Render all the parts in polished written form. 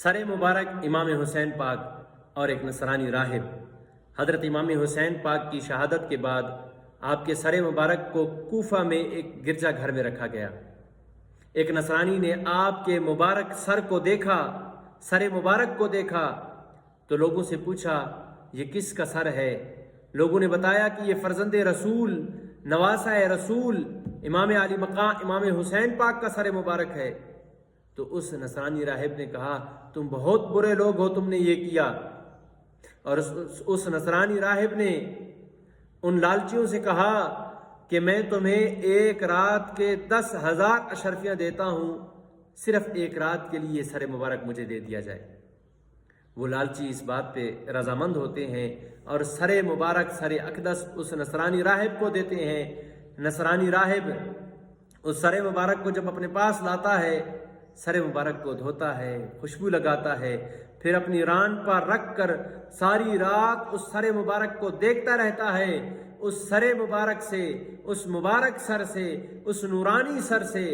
سر مبارک امام حسین پاک اور ایک نصرانی راہب۔ حضرت امام حسین پاک کی شہادت کے بعد آپ کے سر مبارک کو کوفہ میں ایک گرجا گھر میں رکھا گیا۔ ایک نصرانی نے آپ کے مبارک سر مبارک کو دیکھا تو لوگوں سے پوچھا یہ کس کا سر ہے؟ لوگوں نے بتایا کہ یہ فرزند رسول، نواسہ رسول، امام علی مقام امام حسین پاک کا سر مبارک ہے۔ تو اس نصرانی راہب نے کہا تم بہت برے لوگ ہو، تم نے یہ کیا۔ اور اس نصرانی راہب نے ان لالچیوں سے کہا کہ میں تمہیں ایک رات کے 10,000 اشرفیاں دیتا ہوں، صرف ایک رات کے لیے سر مبارک مجھے دے دیا جائے۔ وہ لالچی اس بات پہ رضامند ہوتے ہیں اور سر مبارک، سر اقدس اس نصرانی راہب کو دیتے ہیں۔ نصرانی راہب اس سر مبارک کو جب اپنے پاس لاتا ہے، سر مبارک کو دھوتا ہے، خوشبو لگاتا ہے، پھر اپنی ران پر رکھ کر ساری رات اس سر مبارک کو دیکھتا رہتا ہے۔ اس سر مبارک سے، اس مبارک سر سے، اس نورانی سر سے،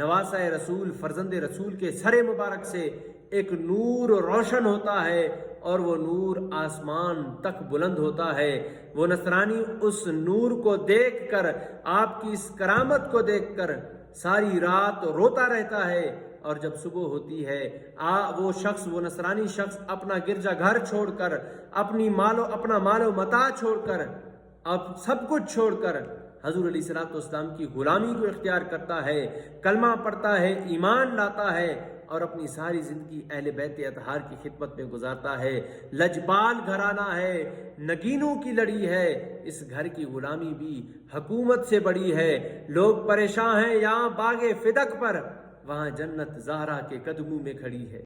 نواسہ رسول، فرزند رسول کے سر مبارک سے ایک نور روشن ہوتا ہے اور وہ نور آسمان تک بلند ہوتا ہے۔ وہ نصرانی اس نور کو دیکھ کر، آپ کی اس کرامت کو دیکھ کر ساری رات روتا رہتا ہے، اور جب صبح ہوتی ہے وہ نصرانی شخص اپنا گرجا گھر چھوڑ کر، اپنا مال و متاع چھوڑ کر، اب سب کچھ چھوڑ کر حضور علیہ الصلوۃ والسلام کی غلامی کو اختیار کرتا ہے، کلمہ پڑھتا ہے، ایمان لاتا ہے اور اپنی ساری زندگی اہل بیت اطہار کی خدمت میں گزارتا ہے۔ لجپال گھرانہ ہے، نگینوں کی لڑی ہے، اس گھر کی غلامی بھی حکومت سے بڑی ہے۔ لوگ پریشان ہیں، یہاں باغ فدق پر، وہاں جنت زہرا کے قدموں میں کھڑی ہے۔